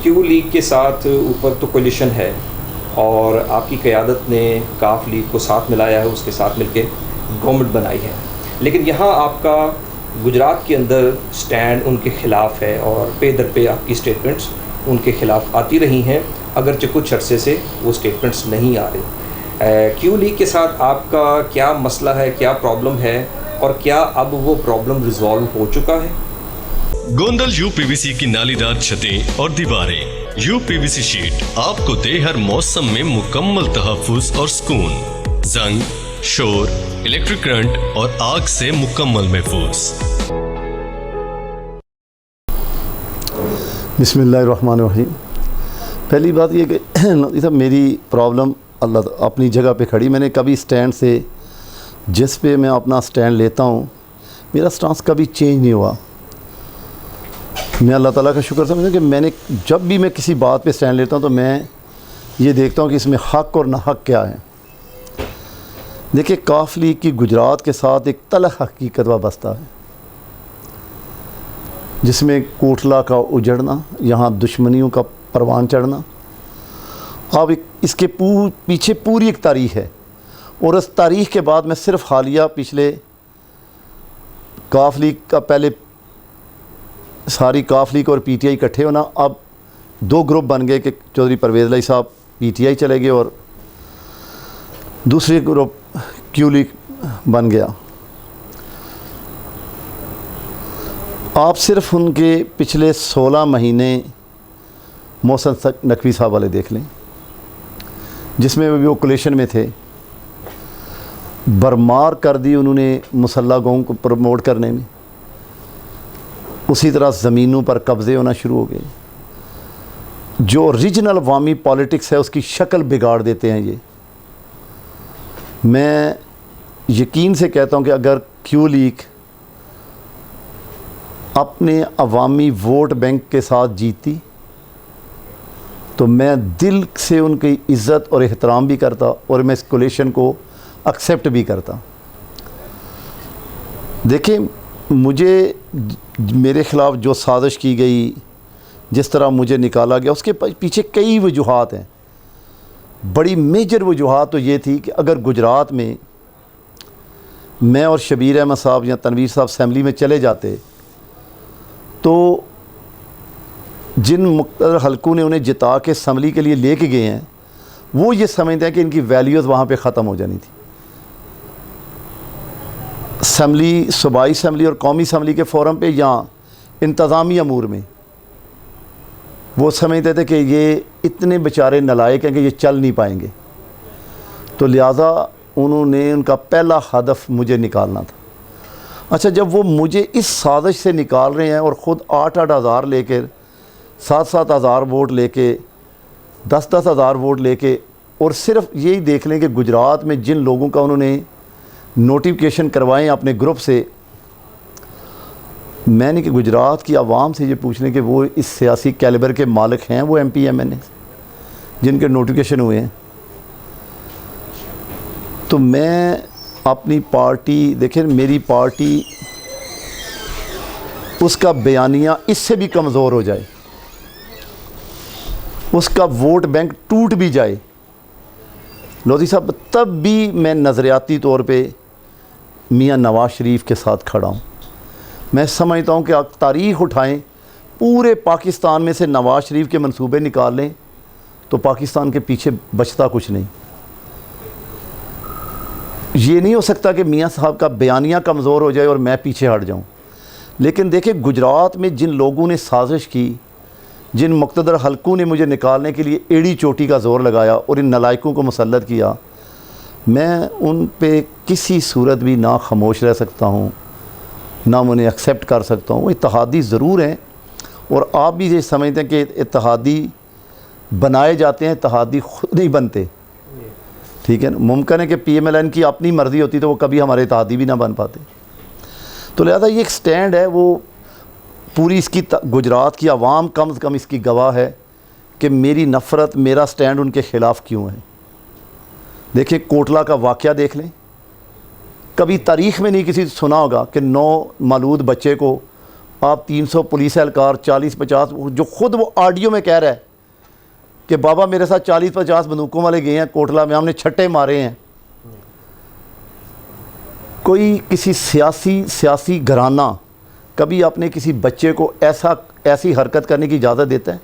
کیو league کے ساتھ اوپر تو کولیشن ہے اور آپ کی قیادت نے کاف لیگ کو ساتھ ملایا ہے، اس کے ساتھ مل کے گورنمنٹ بنائی ہے، لیکن یہاں آپ کا گجرات کے اندر سٹینڈ ان کے خلاف ہے اور پے در پہ آپ کی سٹیٹمنٹس ان کے خلاف آتی رہی ہیں، اگرچہ کچھ عرصے سے وہ سٹیٹمنٹس نہیں آ رہی۔ کیو لیگ کے ساتھ آپ کا کیا مسئلہ ہے، کیا پرابلم ہے، اور کیا اب وہ پرابلم ریزالو ہو چکا ہے؟ گوندل یو پی وی سی کی نالی دار چھتیں اور دیواریں۔ یو پی وی سی شیٹ آپ کو دے ہر موسم میں مکمل تحفظ اور سکون، زنگ، شور، الیکٹرک کرنٹ اور آگ سے مکمل محفوظ۔ بسم اللہ الرحمن الرحیم۔ پہلی بات یہ کہ میری پرابلم اللہ اپنی جگہ پہ کھڑی، میں نے کبھی سٹینڈ سے جس پہ میں اپنا سٹینڈ لیتا ہوں میرا سٹانس کبھی چینج نہیں ہوا۔ میں اللہ تعالیٰ کا شکر سمجھتا ہوں کہ میں نے جب بھی میں کسی بات پہ سٹینڈ لیتا ہوں تو میں یہ دیکھتا ہوں کہ اس میں حق اور نہ حق کیا ہے۔ دیکھیں، کاف لیگ کی گجرات کے ساتھ ایک تلخ حقیقت وابستہ ہے، جس میں کوٹلہ کا اجڑنا، یہاں دشمنیوں کا پروان چڑھنا، اب اس کے پیچھے پوری ایک تاریخ ہے، اور اس تاریخ کے بعد میں صرف حالیہ پچھلے کاف لیگ کا پہلے ساری کاف لیگ اور پی ٹی آئی اکٹھے ہونا، اب دو گروپ بن گئے کہ چودھری پرویز علی صاحب پی ٹی آئی چلے گئے اور دوسری گروپ کیو لیگ بن گیا۔ آپ صرف ان کے پچھلے 16 مہینے محسن نقوی صاحب والے دیکھ لیں، جس میں وہ کولیشن میں تھے، برمار کر دی انہوں نے مسلح قوم کو پروموٹ کرنے میں، اسی طرح زمینوں پر قبضے ہونا شروع ہو گئے، جو اوریجنل عوامی پالیٹکس ہے اس کی شکل بگاڑ دیتے ہیں۔ یہ میں یقین سے کہتا ہوں کہ اگر کیو لیگ اپنے عوامی ووٹ بینک کے ساتھ جیتی تو میں دل سے ان کی عزت اور احترام بھی کرتا اور میں اس کولیشن کو ایکسیپٹ بھی کرتا۔ دیکھیں، مجھے میرے خلاف جو سازش کی گئی، جس طرح مجھے نکالا گیا، اس کے پیچھے کئی وجوہات ہیں۔ بڑی میجر وجوہات تو یہ تھی کہ اگر گجرات میں اور شبیر احمد صاحب یا تنویر صاحب اسمبلی میں چلے جاتے تو جن مقتدر حلقوں نے انہیں جتا کے اسمبلی کے لیے لے کے گئے ہیں وہ یہ سمجھتے ہیں کہ ان کی ویلیوز وہاں پہ ختم ہو جانی تھی۔ اسمبلی، صوبائی اسمبلی اور قومی اسمبلی کے فورم پہ یا انتظامی امور میں وہ سمجھتے تھے کہ یہ اتنے بیچارے نالائق ہیں کہ یہ چل نہیں پائیں گے، تو لہٰذا انہوں نے ان کا پہلا ہدف مجھے نکالنا تھا۔ اچھا، جب وہ مجھے اس سازش سے نکال رہے ہیں اور خود 8-8 ہزار لے کے، 7-7 ہزار ووٹ لے کے، 10-10 ہزار ووٹ لے کے، اور صرف یہی دیکھ لیں کہ گجرات میں جن لوگوں کا انہوں نے نوٹیفیکیشن کروائیں اپنے گروپ سے، میں نے کہ گجرات کی عوام سے یہ پوچھ لیں کہ وہ اس سیاسی کیلیبر کے مالک ہیں، وہ ایم پی ایم این اے جن کے نوٹیفیکیشن ہوئے ہیں۔ تو میں اپنی پارٹی، دیکھیں میری پارٹی، اس کا بیانیہ اس سے بھی کمزور ہو جائے، اس کا ووٹ بینک ٹوٹ بھی جائے، لودھی صاحب، تب بھی میں نظریاتی طور پہ میاں نواز شریف کے ساتھ کھڑا ہوں۔ میں سمجھتا ہوں کہ آپ تاریخ اٹھائیں، پورے پاکستان میں سے نواز شریف کے منصوبے نکال لیں تو پاکستان کے پیچھے بچتا کچھ نہیں۔ یہ نہیں ہو سکتا کہ میاں صاحب کا بیانیہ کمزور ہو جائے اور میں پیچھے ہٹ جاؤں۔ لیکن دیکھیں، گجرات میں جن لوگوں نے سازش کی، جن مقتدر حلقوں نے مجھے نکالنے کے لیے ایڑی چوٹی کا زور لگایا اور ان نالائقوں کو مسلط کیا، میں ان پہ کسی صورت بھی نہ خاموش رہ سکتا ہوں، نہ میں انہیں ایکسیپٹ کر سکتا ہوں۔ وہ اتحادی ضرور ہیں، اور آپ بھی یہ سمجھتے ہیں کہ اتحادی بنائے جاتے ہیں، اتحادی خود نہیں بنتے، ٹھیک ہے نا؟ ممکن ہے کہ پی ایم ایل این کی اپنی مرضی ہوتی تو وہ کبھی ہمارے اتحادی بھی نہ بن پاتے۔ تو لہذا یہ ایک سٹینڈ ہے، وہ پوری اس کی گجرات کی عوام کم از کم اس کی گواہ ہے کہ میری نفرت، میرا سٹینڈ ان کے خلاف کیوں ہے۔ دیکھیں، کوٹلہ کا واقعہ دیکھ لیں، کبھی تاریخ میں نہیں کسی سنا ہوگا کہ 9 مولود بچے کو آپ 300 پولیس اہلکار 40-50 جو خود وہ آڈیو میں کہہ رہا ہے کہ بابا میرے ساتھ 40-50 بندوقوں والے گئے ہیں کوٹلہ میں، ہم نے چھٹے مارے ہیں. کوئی کسی سیاسی گھرانہ کبھی اپنے کسی بچے کو ایسی حرکت کرنے کی اجازت دیتا ہے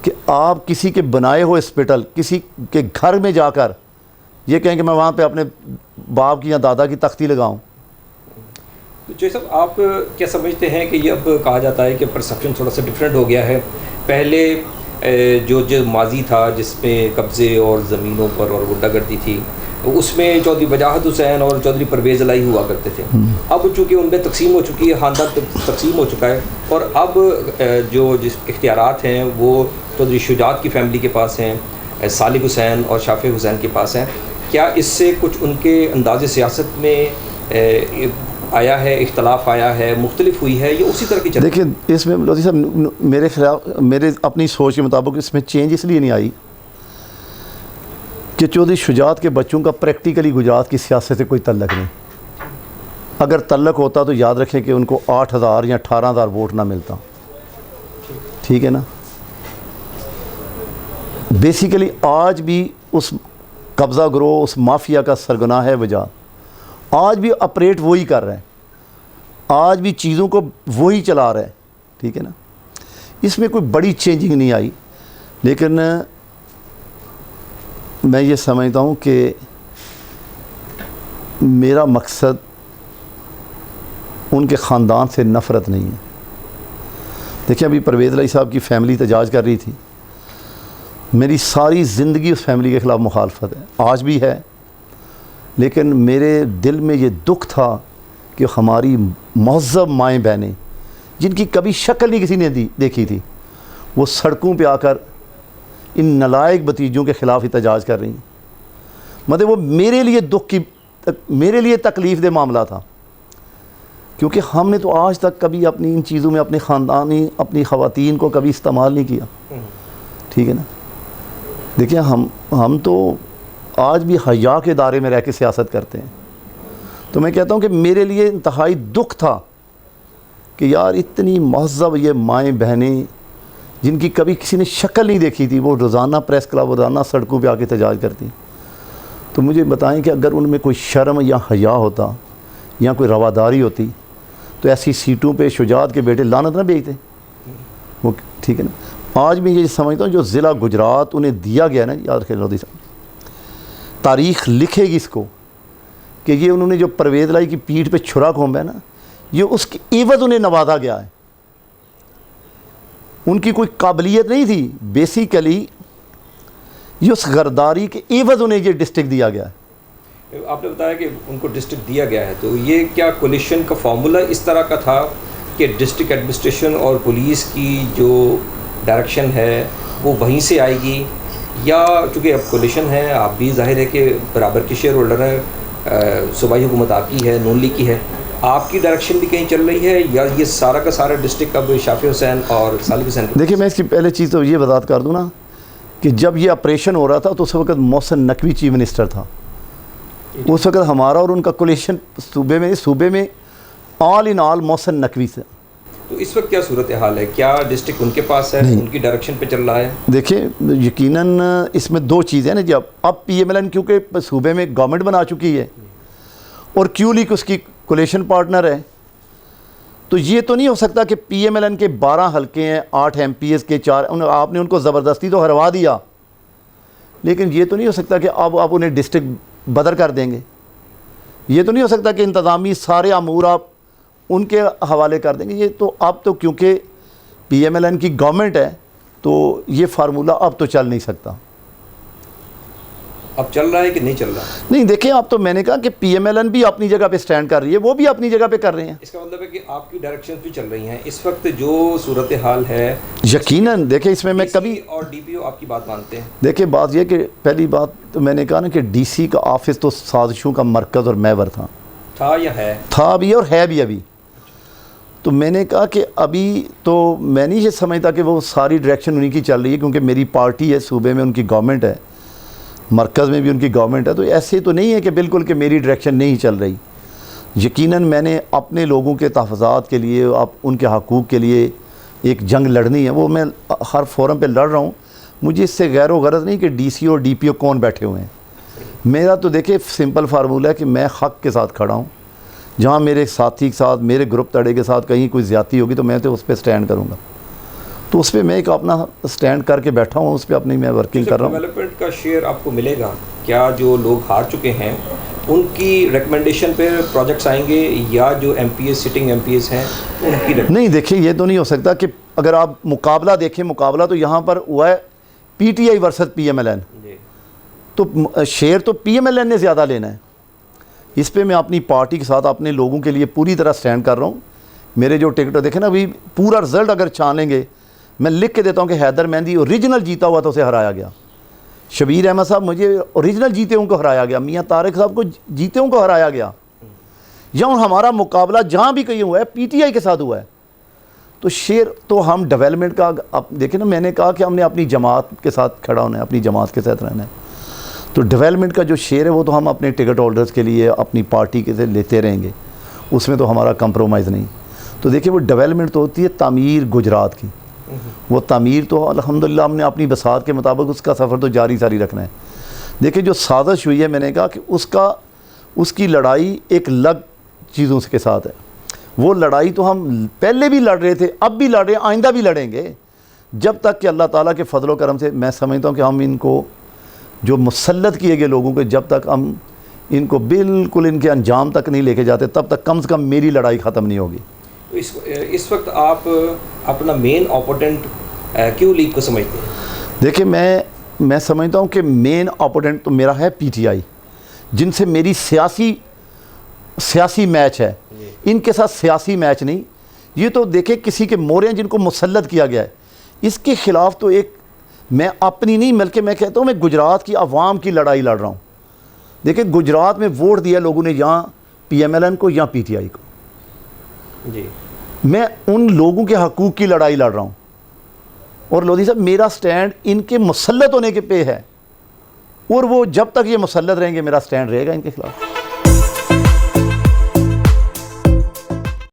کہ آپ کسی کے بنائے ہوئے ہاسپٹل کسی کے گھر میں جا کر یہ کہیں کہ میں وہاں پہ اپنے باپ کی یا دادا کی تختی لگاؤں؟ جو صاحب آپ کیا سمجھتے ہیں کہ یہ اب کہا جاتا ہے کہ پرسیپشن تھوڑا سا ڈفرینٹ ہو گیا ہے. پہلے جو ماضی تھا جس میں قبضے اور زمینوں پر اور غنڈہ گردی تھی، اس میں چودھری وجاہت حسین اور چودھری پرویز الہی ہوا کرتے تھے. اب چونکہ ان میں تقسیم ہو چکی ہے، خاندان تقسیم ہو چکا ہے، اور اب جس اختیارات ہیں وہ چودھری شجاعت کی فیملی کے پاس ہیں، صالح حسین اور شافع حسین کے پاس ہیں. کیا اس سے کچھ ان کے انداز سیاست میں آیا ہے، اختلاف آیا ہے، مختلف ہوئی ہے، یا اسی طرح کی دیکھیں اس میں لودھی صاحب میرے اپنی سوچ کے مطابق اس میں چینج اس لیے نہیں آئی کہ چودھری شجاعت کے بچوں کا پریکٹیکلی گجرات کی سیاست سے کوئی تعلق نہیں. اگر تعلق ہوتا تو یاد رکھیں کہ ان کو 8,000 یا 18,000 ووٹ نہ ملتا. ٹھیک ہے نا. بیسیکلی آج بھی اس قبضہ گروہ، اس مافیا کا سرگناہ ہے وجاہت. آج بھی آپریٹ وہی کر رہے ہیں، آج بھی چیزوں کو وہی چلا رہے ہیں. ٹھیک ہے نا. اس میں کوئی بڑی چینجنگ نہیں آئی، لیکن میں یہ سمجھتا ہوں کہ میرا مقصد ان کے خاندان سے نفرت نہیں ہے. دیکھیں ابھی پرویز الہی صاحب کی فیملی احتجاج کر رہی تھی. میری ساری زندگی اس فیملی کے خلاف مخالفت ہے، آج بھی ہے، لیکن میرے دل میں یہ دکھ تھا کہ ہماری مہذب مائیں بہنیں جن کی کبھی شکل نہیں کسی نے دیکھی تھی، وہ سڑکوں پہ آ کر ان نالائق بھتیجوں کے خلاف احتجاج کر رہی ہیں. مطلب وہ میرے لیے میرے لیے تکلیف دہ معاملہ تھا، کیونکہ ہم نے تو آج تک کبھی اپنی ان چیزوں میں اپنے خاندانی اپنی خواتین کو کبھی استعمال نہیں کیا. ٹھیک ہے نا. دیکھیں ہم تو آج بھی حیا کے دائرے میں رہ کے سیاست کرتے ہیں. تو میں کہتا ہوں کہ میرے لیے انتہائی دکھ تھا کہ یار اتنی مہذب یہ مائیں بہنیں جن کی کبھی کسی نے شکل نہیں دیکھی تھی، وہ روزانہ پریس کلب، روزانہ سڑکوں پہ آ کے احتجاج کرتی. تو مجھے بتائیں کہ اگر ان میں کوئی شرم یا حیا ہوتا یا کوئی رواداری ہوتی تو ایسی سیٹوں پہ شجاعت کے بیٹے لعنت نہ بھیجتے وہ. ٹھیک ہے نا. آج بھی یہ سمجھتا ہوں جو ضلع گجرات انہیں دیا گیا نا، یاد رکھیں لودھی صاحب، تاریخ لکھے گی اس کو کہ یہ انہوں نے جو پرویز الہی کی پیٹھ پہ چھرا گھونبا ہے نا، یہ اس کی عوض انہیں نوازا گیا ہے. ان کی کوئی قابلیت نہیں تھی، بیسیکلی یہ اس غرداری کے عوض انہیں یہ ڈسٹرکٹ دیا گیا ہے. آپ نے بتایا کہ ان کو ڈسٹرکٹ دیا گیا ہے، تو یہ کیا کولیشن کا فارمولہ اس طرح کا تھا کہ ڈسٹرکٹ ایڈمنسٹریشن اور پولیس کی جو ڈائریکشن ہے وہ وہیں سے آئے گی، یا چونکہ اب کولیشن ہے، آپ بھی ظاہر ہے کہ برابر کی شیئر ہولڈر ہیں، صوبائی حکومت آپ کی ہے، نون لیگ کی ہے، آپ کی ڈائریکشن بھی کہیں چل رہی ہے، یا یہ سارا کا سارا ڈسٹرکٹ اب شافع حسین اور صالح حسین؟ دیکھیے میں اس کی پہلے چیز تو یہ وضاحت کر دوں نا کہ جب یہ آپریشن ہو رہا تھا تو اس وقت محسن نقوی چیف منسٹر تھا. اس وقت ہمارا اور ان کا کولیشن صوبے میں آل ان آل محسن نقوی سے. تو اس وقت کیا صورتحال ہے؟ کیا ڈسٹرکٹ ان کے پاس ہے، ان کی ڈائریکشن پہ چل رہا ہے؟ دیکھیں یقیناً اس میں دو چیزیں نا. جب اب پی ایم ایل این کیونکہ صوبے میں گورنمنٹ بنا چکی ہے اور کیو لیگ اس کی کولیشن پارٹنر ہے، تو یہ تو نہیں ہو سکتا کہ پی ایم ایل این کے 12 حلقے ہیں، 8 ایم پی ایس کے 4، آپ نے ان کو زبردستی تو ہروا دیا، لیکن یہ تو نہیں ہو سکتا کہ اب آپ انہیں ڈسٹرکٹ بدر کر دیں گے. یہ تو نہیں ہو سکتا کہ انتظامی سارے امور آپ ان کے حوالے کر دیں گے. یہ تو اب تو کیونکہ پی ایم ایل این کی گورنمنٹ ہے تو یہ فارمولہ اب تو چل نہیں سکتا. اب چل رہا ہے کہ نہیں چل رہا؟ نہیں دیکھیں اب تو میں نے کہا کہ پی ایم ایل این بھی اپنی جگہ پہ سٹینڈ کر رہی ہے، وہ بھی اپنی جگہ پہ کر رہے ہیں. اس کا مطلب ہے کہ آپ کی ڈائریکشن بھی چل رہی ہیں اس وقت. جو صورتحال ہے یقیناً دیکھیں اس میں کبھی اور ڈی پی او آپ کی بات مانتے ہیں. دیکھیں بات یہ کہ پہلی بات تو میں نے کہا نا کہ ڈی سی کا آفس تو سازشوں کا مرکز اور محور تھا یا ہے؟ تھا بھی اور ہے بھی ابھی. تو میں نے کہا کہ ابھی تو میں نہیں یہ سمجھتا کہ وہ ساری ڈائریکشن انہیں کی چل رہی ہے، کیونکہ میری پارٹی ہے، صوبے میں ان کی گورنمنٹ ہے، مرکز میں بھی ان کی گورنمنٹ ہے، تو ایسے تو نہیں ہے کہ بالکل کہ میری ڈائریکشن نہیں چل رہی. یقیناً میں نے اپنے لوگوں کے تحفظات کے لیے، ان کے حقوق کے لیے ایک جنگ لڑنی ہے، وہ میں ہر فورم پہ لڑ رہا ہوں. مجھے اس سے غیر و غرض نہیں کہ ڈی سی اور ڈی پی او کون بیٹھے ہوئے ہیں. میرا تو دیکھیں سمپل فارمولہ ہے کہ میں حق کے ساتھ کھڑا ہوں. جہاں میرے ساتھی کے ساتھ، میرے گروپ تڑے کے ساتھ کہیں کوئی زیادتی ہوگی تو میں تو اس پہ سٹینڈ کروں گا. تو اس پہ میں ایک اپنا سٹینڈ کر کے بیٹھا ہوں، اس پہ اپنی میں ورکنگ کر رہا ہوں. ڈیولپمنٹ کا شیئر آپ کو ملے گا کیا؟ جو لوگ ہار چکے ہیں ان کی ریکمنڈیشن پہ پروجیکٹس آئیں گے، یا جو M P As sitting M P As ہیں ان کی نہیں دیکھیں، یہ تو نہیں ہو سکتا کہ اگر آپ مقابلہ دیکھیں، مقابلہ تو یہاں پر ہوا ہے P T I versus P M L N. تو شیئر تو پی ایم ایل این نے زیادہ لینا ہے. اس پہ میں اپنی پارٹی کے ساتھ اپنے لوگوں کے لیے پوری طرح سٹینڈ کر رہا ہوں. میرے جو ٹکٹ دیکھیں نا، ابھی پورا رزلٹ اگر چھانیں گے، میں لکھ کے دیتا ہوں کہ حیدر مہندی اوریجنل جیتا ہوا تو اسے ہرایا گیا. شبیر احمد صاحب مجھے اوریجنل جیتے ہوں کو ہرایا گیا. میاں طارق صاحب کو جیتے ہوں کو ہرایا گیا. یا ہمارا مقابلہ جہاں بھی کہیں ہوا ہے پی ٹی آئی کے ساتھ ہوا ہے. تو شیئر تو ہم ڈیولپمنٹ کا دیکھیں نا، میں نے کہا کہ ہم نے اپنی جماعت کے ساتھ کھڑا ہونا ہے، اپنی جماعت کے ساتھ رہنا ہے. تو ڈیولپمنٹ کا جو شیئر ہے وہ تو ہم اپنے ٹکٹ ہولڈرز کے لیے اپنی پارٹی کے سے لیتے رہیں گے، اس میں تو ہمارا کمپرومائز نہیں. تو دیکھیں وہ ڈیولپمنٹ تو ہوتی ہے تعمیر گجرات کی. وہ تعمیر تو الحمدللہ ہم نے اپنی بساط کے مطابق اس کا سفر تو جاری ساری رکھنا ہے. دیکھیں جو سازش ہوئی ہے، میں نے کہا کہ اس کی لڑائی ایک الگ چیزوں کے ساتھ ہے. وہ لڑائی تو ہم پہلے بھی لڑ رہے تھے، اب بھی لڑ رہے ہیں، آئندہ بھی لڑیں گے، جب تک کہ اللہ تعالیٰ کے فضل و کرم سے میں سمجھتا ہوں کہ ہم ان کو جو مسلط کیے گئے لوگوں کو، جب تک ہم ان کو بالکل ان کے انجام تک نہیں لے کے جاتے، تب تک کم سے کم میری لڑائی ختم نہیں ہوگی. اس وقت آپ اپنا مین اوپوننٹ کیوں لیگ کو سمجھتے ہیں؟ دیکھیں میں سمجھتا ہوں کہ مین اوپوننٹ تو میرا ہے پی ٹی آئی، جن سے میری سیاسی میچ ہے. ان کے ساتھ سیاسی میچ نہیں. یہ تو دیکھیں کسی کے مورے ہیں جن کو مسلط کیا گیا ہے. اس کے خلاف تو ایک میں اپنی نہیں بلکہ میں کہتا ہوں میں گجرات کی عوام کی لڑائی لڑ رہا ہوں. دیکھیں گجرات میں ووٹ دیا لوگوں نے، یہاں پی ایم ایل این کو یا پی ٹی آئی کو. جی میں ان لوگوں کے حقوق کی لڑائی لڑ رہا ہوں. اور لودھی صاحب میرا سٹینڈ ان کے مسلط ہونے کے پہ ہے، اور وہ جب تک یہ مسلط رہیں گے میرا سٹینڈ رہے گا ان کے خلاف.